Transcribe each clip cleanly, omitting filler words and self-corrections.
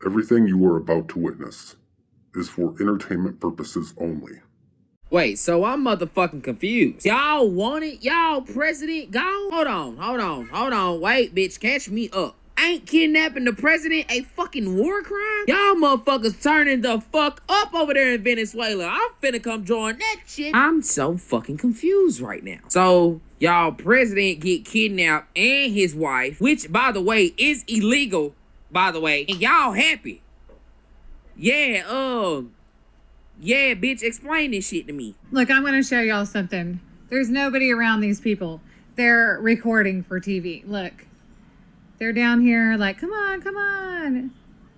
Everything you are about to witness is for entertainment purposes only. Wait, so I'm motherfucking confused. Y'all want it? Y'all president gone? Hold on. Wait, bitch, catch me up. Ain't kidnapping the president a fucking war crime? Y'all motherfuckers turning the fuck up over there in Venezuela. I'm finna come join that shit. I'm so fucking confused right now. So, y'all president get kidnapped and his wife, which, by the way, is illegal, by the way, and y'all happy. Yeah, bitch, explain this shit to me. Look, I'm gonna show y'all something. There's nobody around these people. They're recording for TV. Look. They're down here like, come on.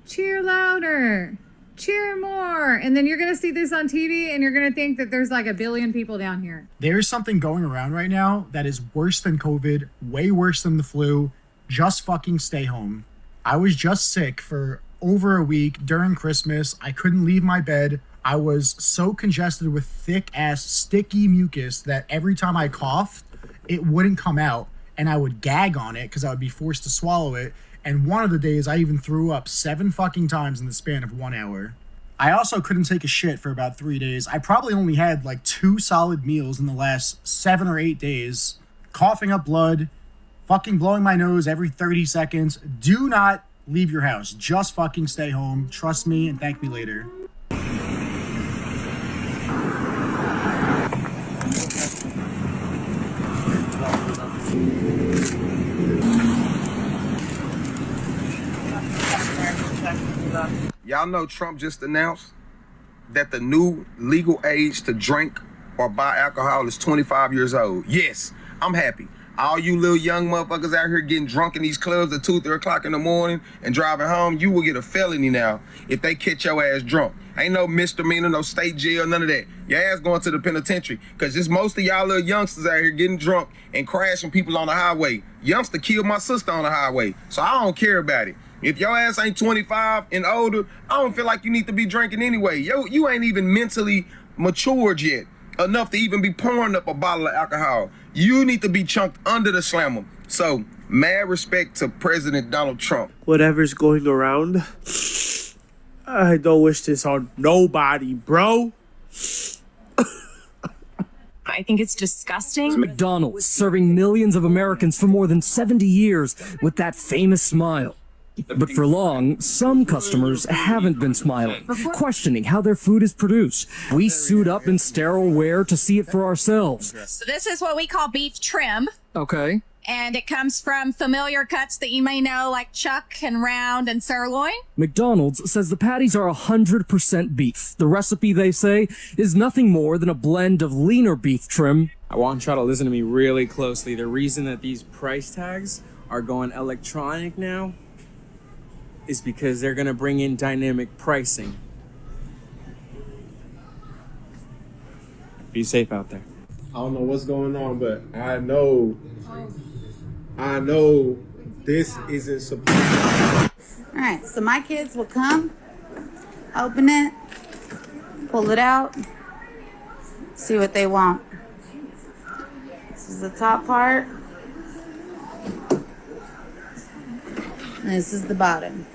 Cheer louder. Cheer more. And then you're going to see this on TV and you're going to think that there's like a billion people down here. There's something going around right now that is worse than COVID, way worse than the flu. Just fucking stay home. I was just sick for over a week during Christmas. I couldn't leave my bed. I was so congested with thick ass sticky mucus that every time I coughed, it wouldn't come out. And I would gag on it because I would be forced to swallow it. And one of the days I even threw up 7 fucking times in the span of 1 hour. I also couldn't take a shit for about 3 days. I probably only had like 2 solid meals in the last 7 or 8 days. Coughing up blood, fucking blowing my nose every 30 seconds. Do not leave your house. Just fucking stay home. Trust me and thank me later. Y'all know Trump just announced that the new legal age to drink or buy alcohol is 25 years old. Yes, I'm happy. All you little young motherfuckers out here getting drunk in these clubs at 2, 3 o'clock in the morning and driving home, you will get a felony now if they catch your ass drunk. Ain't no misdemeanor, no state jail, none of that. Your ass going to the penitentiary. Because it's most of y'all little youngsters out here getting drunk and crashing people on the highway. Youngster killed my sister on the highway, so I don't care about it. If your ass ain't 25 and older, I don't feel like you need to be drinking anyway. You ain't even mentally matured yet enough to even be pouring up a bottle of alcohol. You need to be chunked under the slammer. So, mad respect to President Donald Trump. Whatever's going around, I don't wish this on nobody, bro. I think it's disgusting. McDonald's serving millions of Americans for more than 70 years with that famous smile. But for long, some customers haven't been smiling, questioning how their food is produced. We suit up in sterile wear to see it for ourselves. So this is what we call beef trim. Okay. And it comes from familiar cuts that you may know, like chuck and round and sirloin. McDonald's says the patties are 100% beef. The recipe, they say, is nothing more than a blend of leaner beef trim. I want y'all to listen to me really closely. The reason that these price tags are going electronic now is because they're gonna bring in dynamic pricing. Be safe out there. I don't know what's going on, but I know this isn't supposed to. All right, so my kids will come, open it, pull it out, see what they want. This is the top part. And this is the bottom.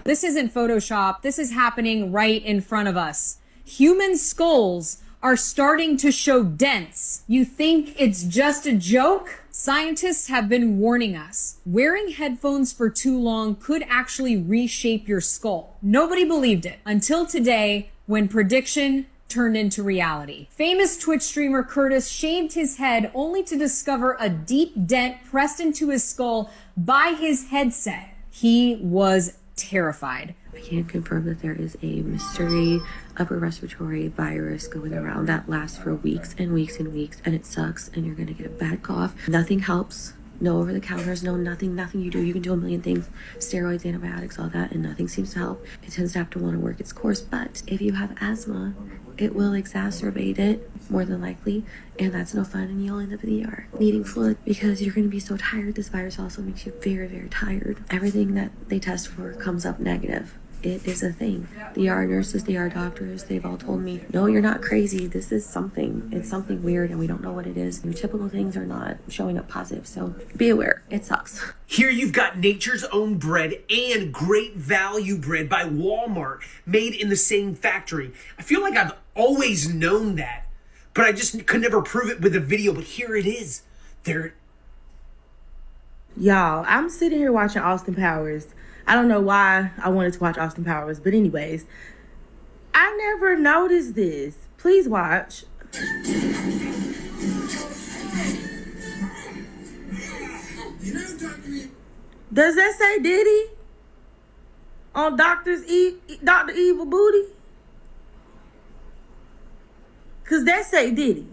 This isn't Photoshop. This is happening right in front of us. Human skulls are starting to show dents. You think it's just a joke? Scientists have been warning us. Wearing headphones for too long could actually reshape your skull. Nobody believed it until today, when prediction turned into reality. Famous Twitch streamer Curtis shaved his head only to discover a deep dent pressed into his skull by his headset. He was terrified. I can confirm that there is a mystery upper respiratory virus going around that lasts for weeks and weeks and weeks, and it sucks, and you're gonna get a bad cough. Nothing helps. No over-the-counters, no nothing you do. You can do a million things, steroids, antibiotics, all that, and nothing seems to help. It tends to have to want to work its course, but if you have asthma, it will exacerbate it, more than likely, and that's no fun, and you'll end up in the ER needing fluid because you're going to be so tired. This virus also makes you very, very tired. Everything that they test for comes up negative. It is a thing. The ER nurses, the ER doctors, they've all told me, no, you're not crazy. This is something. It's something weird and we don't know what it is. Your typical things are not showing up positive. So be aware. It sucks. Here you've got nature's own bread and great value bread by Walmart, made in the same factory. I feel like I've always known that, but I just could never prove it with a video, but here it is. Y'all, I'm sitting here watching Austin Powers. I don't know why I wanted to watch Austin Powers, but anyways, I never noticed this. Please watch. Does that say Diddy on Dr. Evil Booty? Cause that say Diddy.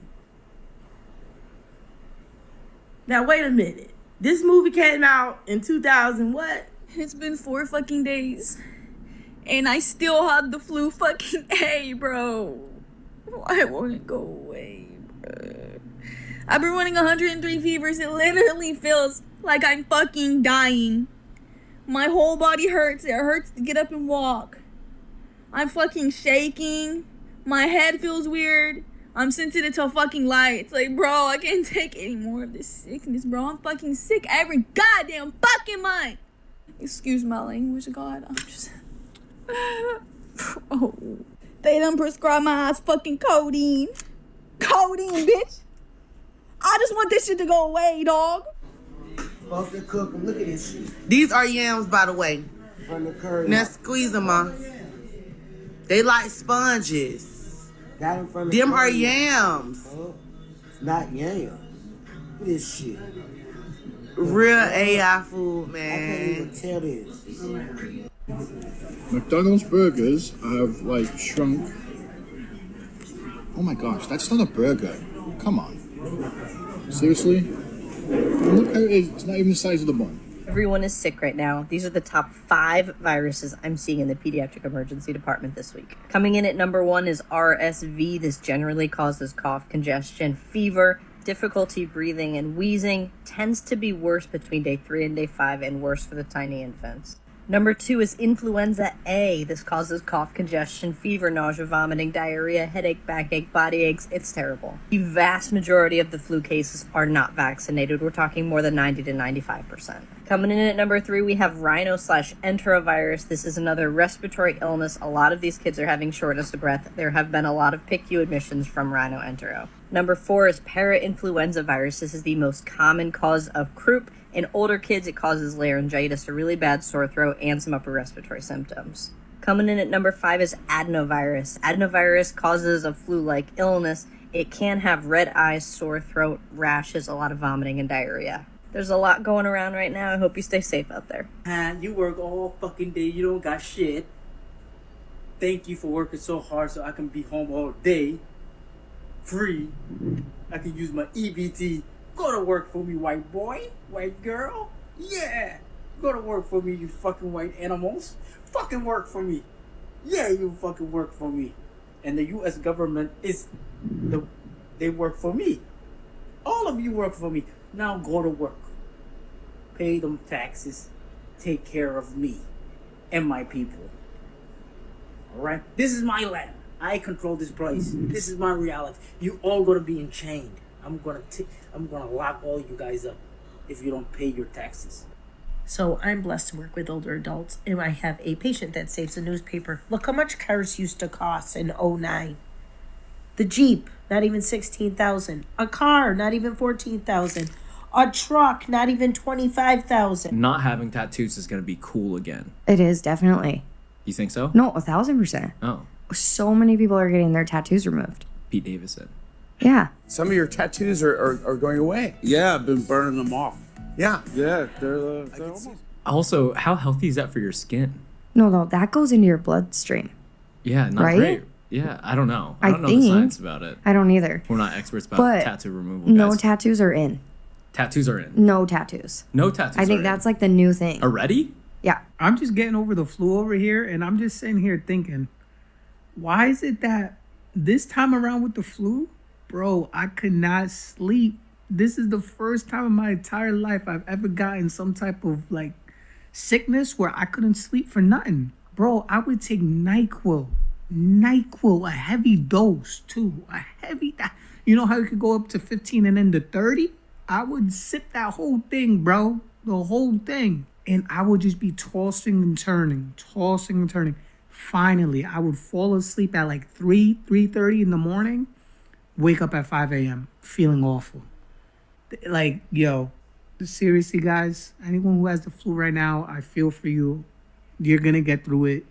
Now wait a minute. This movie came out in 2000 what? It's been 4 fucking days. And I still have the flu fucking A, bro. Why won't it go away, bro? I've been running 103 fevers. It literally feels like I'm fucking dying. My whole body hurts. It hurts to get up and walk. I'm fucking shaking. My head feels weird. I'm sensitive to fucking lights. Like, bro, I can't take any more of this sickness, bro. I'm fucking sick every goddamn fucking month. Excuse my language, God. I'm just... Oh. They done prescribed my ass fucking codeine. Codeine, bitch. I just want this shit to go away, dog. Supposed to cook them. Look at this shit. These are yams, by the way. From the curry. Now squeeze them, ma. They like sponges. Got them from the Them curry. are yams. Oh, it's not yams. Look at this shit. Real AI food, man. I can't even tell this. McDonald's burgers have like shrunk. Oh my gosh, that's not a burger. Come on. Seriously? Look how it is. It's not even the size of the bun. Everyone is sick right now. These are the top 5 viruses I'm seeing in the pediatric emergency department this week. Coming in at number 1 is RSV. This generally causes cough, congestion, fever, difficulty breathing, and wheezing. Tends to be worse between day 3 and day 5 and worse for the tiny infants. Number 2 is influenza A. This causes cough, congestion, fever, nausea, vomiting, diarrhea, headache, backache, body aches. It's terrible. The vast majority of the flu cases are not vaccinated. We're talking more than 90 to 95%. Coming in at number 3, we have rhino/enterovirus. This is another respiratory illness. A lot of these kids are having shortness of breath. There have been a lot of PICU admissions from rhino-entero. Number 4 is parainfluenza virus. This is the most common cause of croup. In older kids, it causes laryngitis, a really bad sore throat, and some upper respiratory symptoms. Coming in at number 5 is adenovirus. Adenovirus causes a flu-like illness. It can have red eyes, sore throat, rashes, a lot of vomiting, and diarrhea. There's a lot going around right now. I hope you stay safe out there. You work all fucking day. You don't got shit. Thank you for working so hard so I can be home all day. Free. I can use my EBT. Go to work for me, white boy, white girl. Yeah. Go to work for me, you fucking white animals. Fucking work for me. Yeah, you fucking work for me. And the U.S. government they work for me. All of you work for me. Now go to work. Pay them taxes. Take care of me and my people. Alright? This is my land. I control this place. This is my reality. You all gonna be enchained. I'm gonna lock all you guys up if you don't pay your taxes. So I'm blessed to work with older adults, and I have a patient that saves a newspaper. Look how much cars used to cost in 2009. The Jeep, not even $16,000. A car, not even $14,000. A truck, not even $25,000. Not having tattoos is going to be cool again. It is, definitely. You think so? No, 1,000%. Oh. So many people are getting their tattoos removed. Pete Davidson. Yeah. Some of your tattoos are going away. Yeah, I've been burning them off. Yeah. Yeah, they're almost... Also, how healthy is that for your skin? No, that goes into your bloodstream. Yeah, not right? great. Yeah, I don't know. I don't know think. the science about it. I don't either. We're not experts about But tattoo removal, guys. no tattoos are in. Tattoos are in. No tattoos. No tattoos I think that's like the new thing. Already? Yeah. I'm just getting over the flu over here, and I'm just sitting here thinking, why is it that this time around with the flu, bro, I could not sleep. This is the first time in my entire life I've ever gotten some type of like sickness where I couldn't sleep for nothing. Bro, I would take NyQuil, a heavy dose too, you know how you could go up to 15 and then to 30? I would sip that whole thing, bro, the whole thing. And I would just be tossing and turning. Finally, I would fall asleep at like 3:30 in the morning, wake up at 5 a.m. feeling awful. Like, yo, seriously, guys, anyone who has the flu right now, I feel for you. You're going to get through it.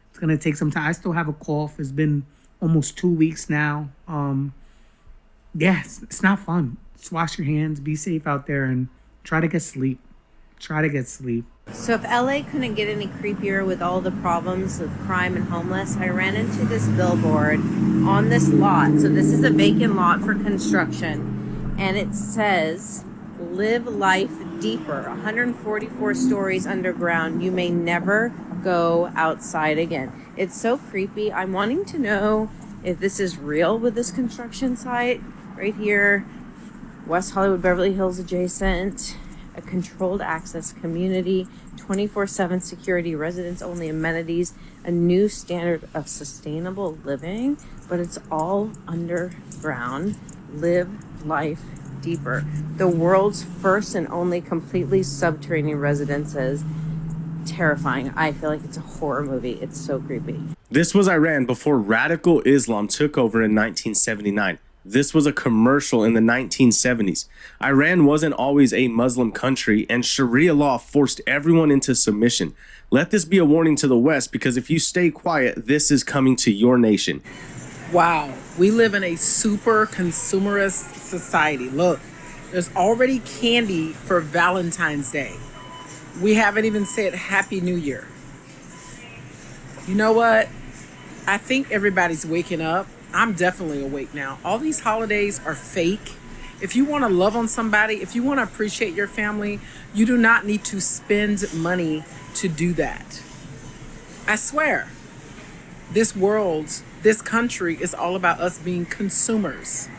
It's going to take some time. I still have a cough. It's been almost 2 weeks now. Yeah, it's not fun. Just wash your hands, be safe out there, and try to get sleep. So if LA couldn't get any creepier with all the problems with crime and homeless, I ran into this billboard on this lot. So this is a vacant lot for construction, and it says, "Live life deeper, 144 stories underground. You may never go outside again." It's so creepy. I'm wanting to know if this is real with this construction site right here. West Hollywood, Beverly Hills adjacent, a controlled access community, 24/7 security, residents only amenities, a new standard of sustainable living, but it's all underground. Live life deeper. The world's first and only completely subterranean residences. Terrifying. I feel like it's a horror movie. It's so creepy. This was Iran before radical Islam took over in 1979. This was a commercial in the 1970s. Iran wasn't always a Muslim country, and Sharia law forced everyone into submission. Let this be a warning to the West, because if you stay quiet, this is coming to your nation. Wow, we live in a super consumerist society. Look, there's already candy for Valentine's Day. We haven't even said Happy New Year. You know what? I think everybody's waking up. I'm definitely awake now. All these holidays are fake. If you want to love on somebody, if you want to appreciate your family, you do not need to spend money to do that. I swear, this country is all about us being consumers.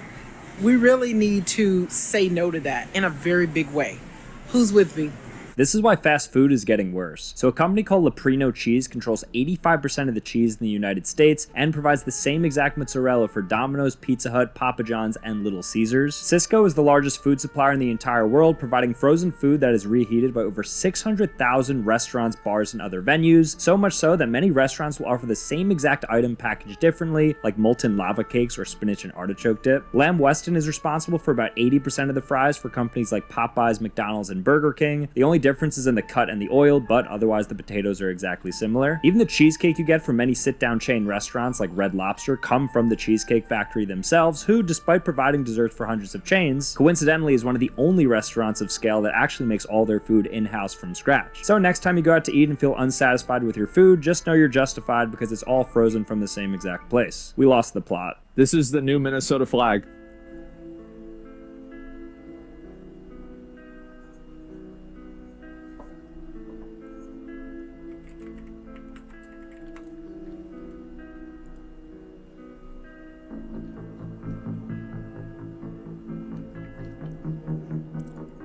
We really need to say no to that in a very big way. Who's with me? This is why fast food is getting worse. So a company called Leprino Cheese controls 85% of the cheese in the United States and provides the same exact mozzarella for Domino's, Pizza Hut, Papa John's, and Little Caesars. Sysco is the largest food supplier in the entire world, providing frozen food that is reheated by over 600,000 restaurants, bars, and other venues. So much so that many restaurants will offer the same exact item packaged differently, like molten lava cakes or spinach and artichoke dip. Lamb Weston is responsible for about 80% of the fries for companies like Popeyes, McDonald's, and Burger King. The only difference is in the cut and the oil, but otherwise the potatoes are exactly similar. Even the cheesecake you get from many sit-down chain restaurants like Red Lobster come from the Cheesecake Factory themselves, who, despite providing desserts for hundreds of chains, coincidentally is one of the only restaurants of scale that actually makes all their food in-house from scratch. So next time you go out to eat and feel unsatisfied with your food, just know you're justified because it's all frozen from the same exact place. We lost the plot. This is the new Minnesota flag.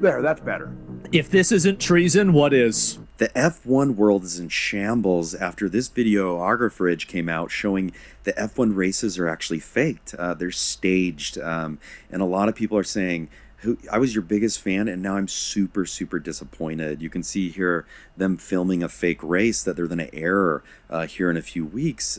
There, that's better. If this isn't treason, what is? The F1 world is in shambles after this videographer came out showing the F1 races are actually faked. They're staged. And a lot of people are saying, I was your biggest fan, and now I'm super, super disappointed. You can see here them filming a fake race that they're going to air here in a few weeks.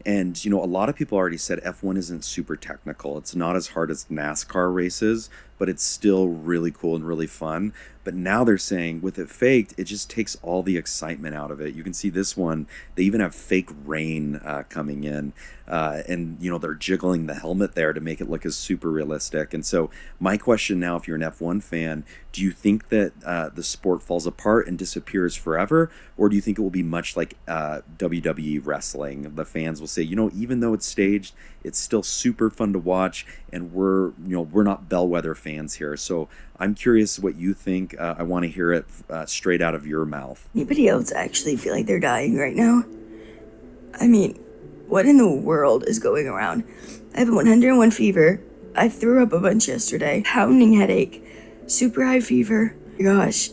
And, you know, a lot of people already said F1 isn't super technical. It's not as hard as NASCAR races, but it's still really cool and really fun. But now they're saying with it faked, it just takes all the excitement out of it. You can see this one, they even have fake rain coming in. And, you know, they're jiggling the helmet there to make it look as super realistic. And so my question now, if you're an F1 fan, do you think that the sport falls apart and disappears forever? Or do you think it will be much like WWE wrestling? The fans will say, you know, even though it's staged, it's still super fun to watch. And we're not bellwether fans here. So I'm curious what you think. I want to hear it straight out of your mouth. Anybody else actually feel like they're dying right now? I mean, what in the world is going around? I have a 101 fever. I threw up a bunch yesterday. Pounding headache. Super high fever. Gosh.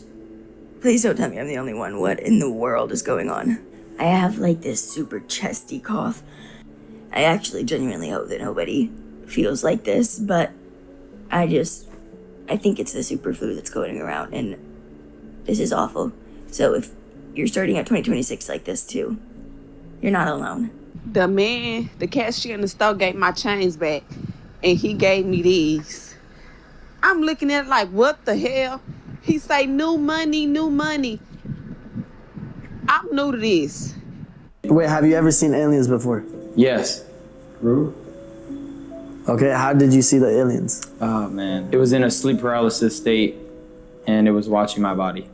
Please don't tell me I'm the only one. What in the world is going on? I have like this super chesty cough. I actually genuinely hope that nobody feels like this, but I think it's the super flu that's going around, and this is awful. So if you're starting out 2026 like this too, you're not alone. The cashier in the store gave my change back, and he gave me these. I'm looking at it like, what the hell? He say, new money, new money. I'm new to this. Wait, have you ever seen aliens before? Yes. True. Okay, how did you see the aliens? Oh man, it was in a sleep paralysis state, and it was watching my body.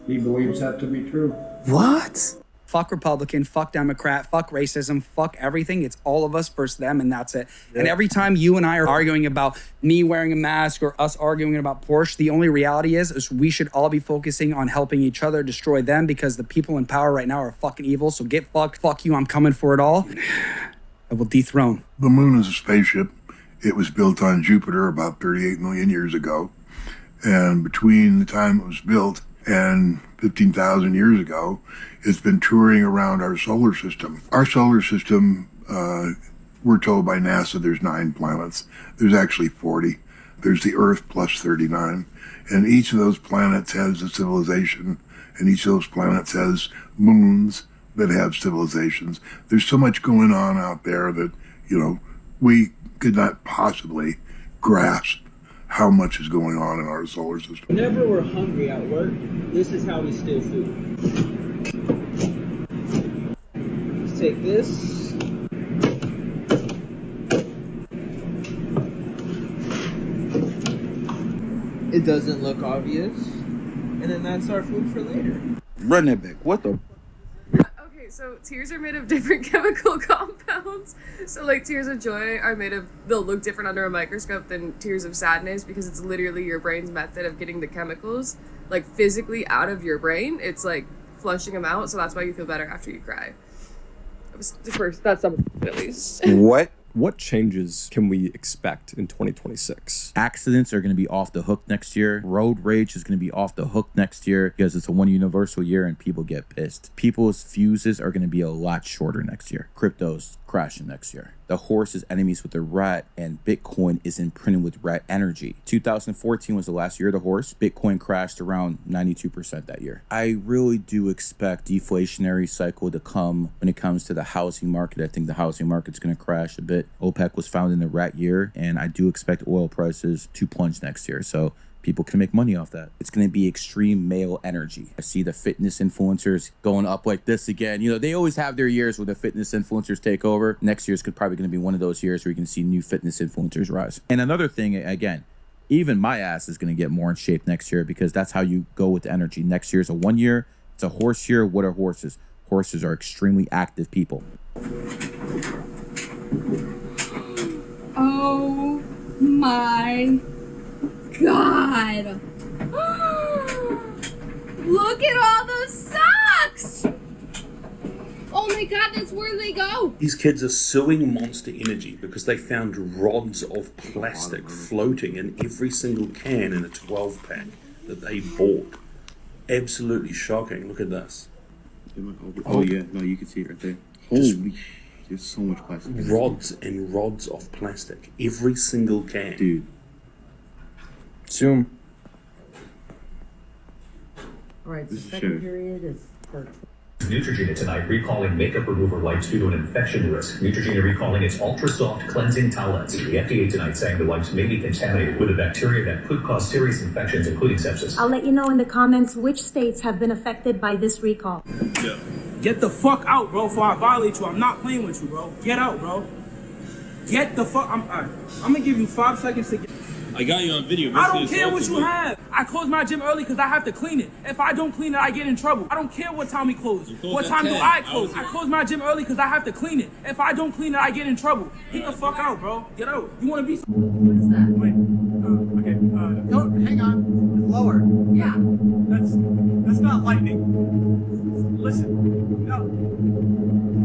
He believes that to be true. What? Fuck Republican, fuck Democrat, fuck racism, fuck everything. It's all of us versus them, and that's it. Yeah. And every time you and I are arguing about me wearing a mask or us arguing about Porsche, the only reality is we should all be focusing on helping each other destroy them, because the people in power right now are fucking evil. So get fucked, fuck you, I'm coming for it all. I will dethrone. The moon is a spaceship. It was built on Jupiter about 38 million years ago. And between the time it was built and 15,000 years ago, it's been touring around our solar system. Our solar system, we're told by NASA there's 9 planets. There's actually 40. There's the Earth plus 39. And each of those planets has a civilization, and each of those planets has moons that have civilizations. There's so much going on out there that, we could not possibly grasp how much is going on in our solar system. Whenever we're hungry at work, this is how we steal food. Let's take this. It doesn't look obvious. And then that's our food for later. Run it back. What the? Okay, so tears are made of different chemical compounds. So like tears of joy are they'll look different under a microscope than tears of sadness, because it's literally your brain's method of getting the chemicals like physically out of your brain. It's like flushing them out, so that's why you feel better after you cry. That's some at least. What changes can we expect in 2026? Accidents are going to be off the hook next year. Road rage is going to be off the hook next year because it's a one universal year and people get pissed. People's fuses are going to be a lot shorter next year. Crypto's crashing next year. The horse is enemies with the rat, and Bitcoin is imprinted with rat energy. 2014 was the last year of the horse. Bitcoin crashed around 92% that year. I really do expect deflationary cycle to come when it comes to the housing market. I think the housing market's going to crash a bit. OPEC was founded in the rat year, and I do expect oil prices to plunge next year. So people can make money off that. It's going to be extreme male energy. I see the fitness influencers going up like this again. They always have their years where the fitness influencers take over. Next year's probably going to be one of those years where you can see new fitness influencers rise. And another thing, again, even my ass is going to get more in shape next year, because that's how you go with the energy. Next year's a 1 year. It's a horse year. What are horses? Horses are extremely active people. Oh my God. Look at all those socks. Oh my God, that's where they go. These kids are suing Monster Energy because they found rods of plastic floating in every single can in a 12-pack that they bought. Absolutely shocking. Look at this. Oh yeah, no, you can see it right there. Holy, there's so much plastic. Rods and rods of plastic. Every single can. Dude. Zoom. All right, the second period is for Neutrogena tonight recalling makeup remover wipes due to an infection risk. Neutrogena recalling its ultra soft cleansing towelettes. The FDA tonight saying the wipes may be contaminated with a bacteria that could cause serious infections, including sepsis. I'll let you know in the comments which states have been affected by this recall. Yeah. Get the fuck out, bro, before I violate you. I'm not playing with you, bro. Get out, bro. Get the fuck. I'm gonna give you 5 seconds to get. I got you on video. I don't care what you have. I close my gym early because I have to clean it. If I don't clean it, I get in trouble. I don't care what time we close. What time do I close? I close my gym early because I have to clean it. If I don't clean it, I get in trouble. Get the fuck out, bro. Get out. You want to be... What is that? Wait. Okay. Don't, hang on. Lower. Yeah. That's not lightning. Listen. No.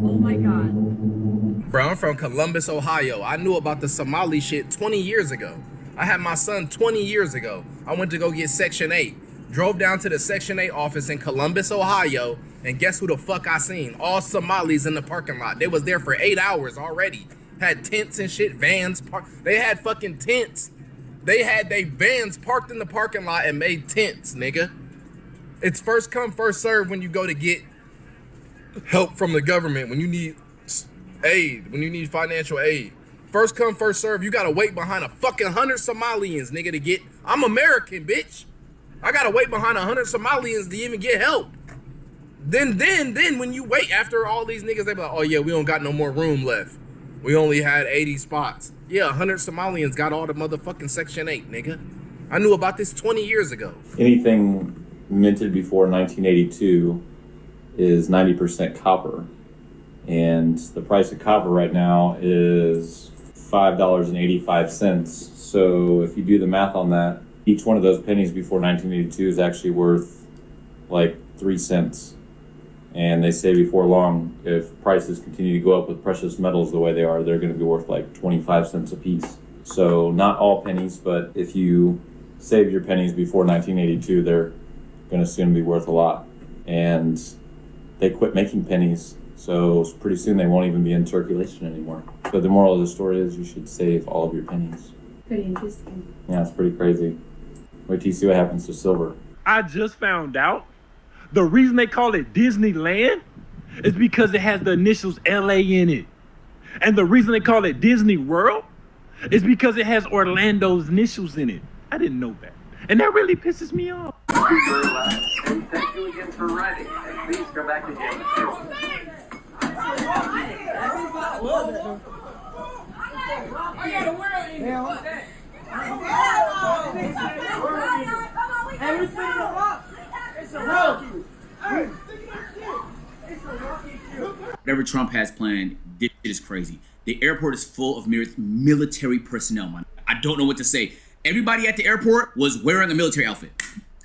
Oh my God. Bro, I'm from Columbus, Ohio. I knew about the Somali shit 20 years ago. I had my son 20 years ago. I went to go get Section 8. Drove down to the Section 8 office in Columbus, Ohio, and guess who the fuck I seen? All Somalis in the parking lot. They was there for 8 hours already. Had tents and shit, vans parked. They had fucking tents. They had they vans parked in the parking lot and made tents, nigga. It's first come, first serve when you go to get help from the government, when you need aid, when you need financial aid. First come, first serve. You gotta wait behind a fucking 100 Somalians, nigga, to get. I'm American, bitch. I gotta wait behind 100 Somalians to even get help. Then when you wait after all these niggas, they be like, oh yeah, we don't got no more room left. We only had 80 spots. Yeah, 100 Somalians got all the motherfucking Section 8, nigga. I knew about this 20 years ago. Anything minted before 1982 is 90% copper. And the price of copper right now is $5.85. So if you do the math on that, each one of those pennies before 1982 is actually worth like 3 cents. And they say before long, if prices continue to go up with precious metals the way they are, they're going to be worth like 25 cents a piece. So not all pennies, but if you save your pennies before 1982, they're going to soon be worth a lot. And they quit making pennies, so pretty soon they won't even be in circulation anymore. So the moral of the story is you should save all of your pennies. Pretty interesting. Yeah, it's pretty crazy. Wait till you see what happens to silver. I just found out the reason they call it Disneyland is because it has the initials LA in it. And the reason they call it Disney World is because it has Orlando's initials in it. I didn't know that. And that really pisses me off. And thank you again for writing. And please go back to game 2. Whatever Trump has planned, this shit is crazy. The airport is full of military personnel, man. I don't know what to say. Everybody at the airport was wearing a military outfit.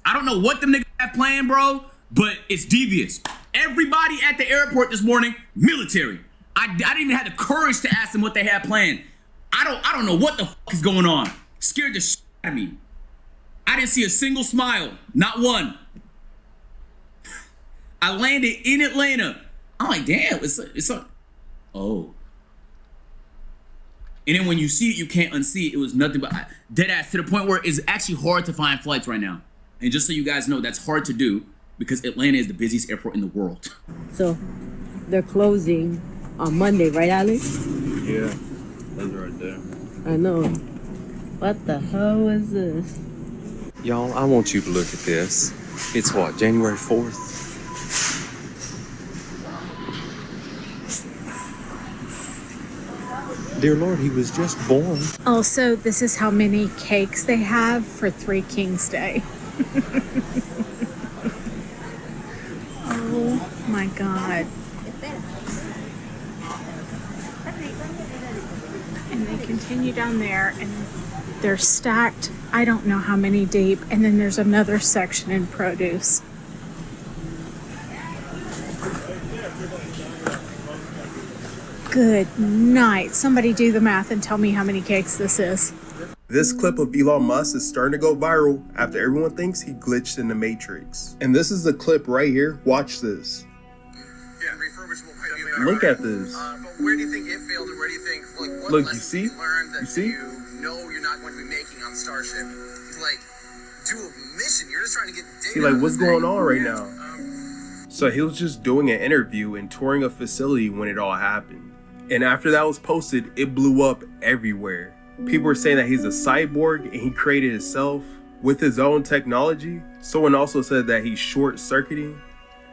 I don't know what them niggas have planned, bro, but it's devious. Everybody at the airport this morning, military. I didn't even have the courage to ask them what they had planned. I don't know what the fuck is going on. Scared the shit out of me. I didn't see a single smile, not one. I landed in Atlanta. I'm like, damn, it's a, oh. And then when you see it, you can't unsee it. It was nothing but dead ass, to the point where it's actually hard to find flights right now. And just so you guys know, that's hard to do because Atlanta is the busiest airport in the world. So they're closing on Monday, right, Alex? Yeah, that's right there. I know. What the hell is this? Y'all, I want you to look at this. It's what, January 4th? Dear Lord, he was just born. Also, this is how many cakes they have for Three Kings Day. Oh my God. And they continue down there and they're stacked, I don't know how many deep, and then there's another section in produce. Good night. Somebody do the math and tell me how many cakes this is. This clip of Elon Musk is starting to go viral after everyone thinks he glitched in the Matrix. And this is the clip right here. Watch this. Yeah, refurbishable might be better. Look at this. But where do you think it failed, and where do you think, like, what Look, you lessons see? you learned that You see? you know you're not going to be making on Starship? Like, do a mission. You're just trying to get data. See, like, what's going on right Yeah. now? So he was just doing an interview and touring a facility when it all happened. And after that was posted, it blew up everywhere. People were saying that he's a cyborg and he created himself with his own technology. Someone also said that he's short-circuiting.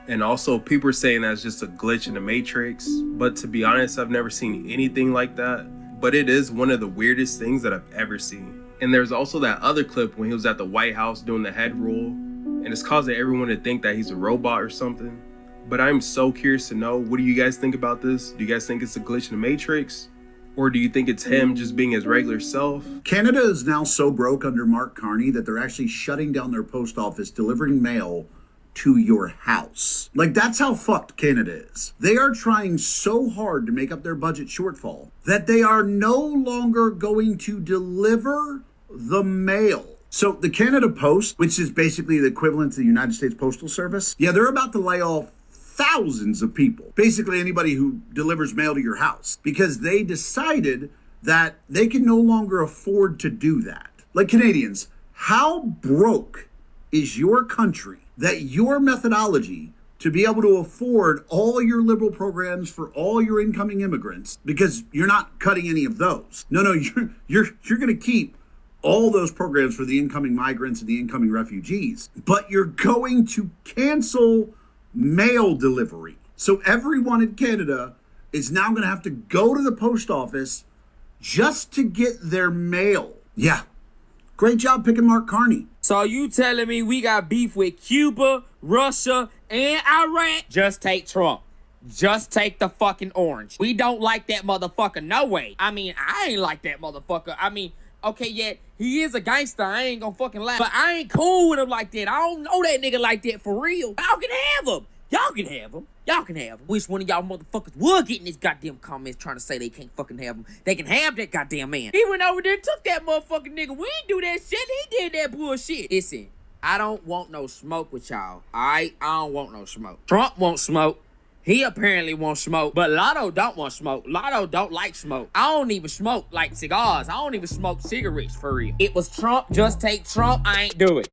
And also people were saying that's just a glitch in the Matrix. But to be honest, I've never seen anything like that. But it is one of the weirdest things that I've ever seen. And there's also that other clip when he was at the White House doing the head roll. And it's causing everyone to think that he's a robot or something. But I'm so curious to know, what do you guys think about this? Do you guys think it's a glitch in the Matrix? Or do you think it's him just being his regular self? Canada is now so broke under Mark Carney that they're actually shutting down their post office, delivering mail to your house. Like, that's how fucked Canada is. They are trying so hard to make up their budget shortfall that they are no longer going to deliver the mail So the Canada Post, which is basically the equivalent to the United States Postal Service, yeah, they're about to lay off thousands of people. Basically anybody who delivers mail to your house, because they decided that they can no longer afford to do that. Like, Canadians, how broke is your country that your methodology to be able to afford all your liberal programs for all your incoming immigrants, because you're not cutting any of those. No, you're going to keep all those programs for the incoming migrants and the incoming refugees, but you're going to cancel mail delivery. So everyone in Canada is now going to have to go to the post office just to get their mail. Yeah. Great job picking Mark Carney. So you telling me we got beef with Cuba, Russia, and Iraq? Just take Trump. Just take the fucking orange. We don't like that motherfucker, no way. I mean, I ain't like that motherfucker. I mean, okay, yeah, he is a gangster. I ain't gonna fucking lie. But I ain't cool with him like that. I don't know that nigga like that for real. Y'all can have him. Y'all can have him. Y'all can have him. Wish one of y'all motherfuckers would get in this goddamn comments trying to say they can't fucking have him. They can have that goddamn man. He went over there and took that motherfucking nigga. We ain't do that shit. He did that bullshit. Listen, I don't want no smoke with y'all. Alright? I don't want no smoke. Trump won't smoke. He apparently won't smoke, but Lotto don't want smoke. Lotto don't like smoke. I don't even smoke like cigars. I don't even smoke cigarettes for real. It was Trump, just take Trump. I ain't do it.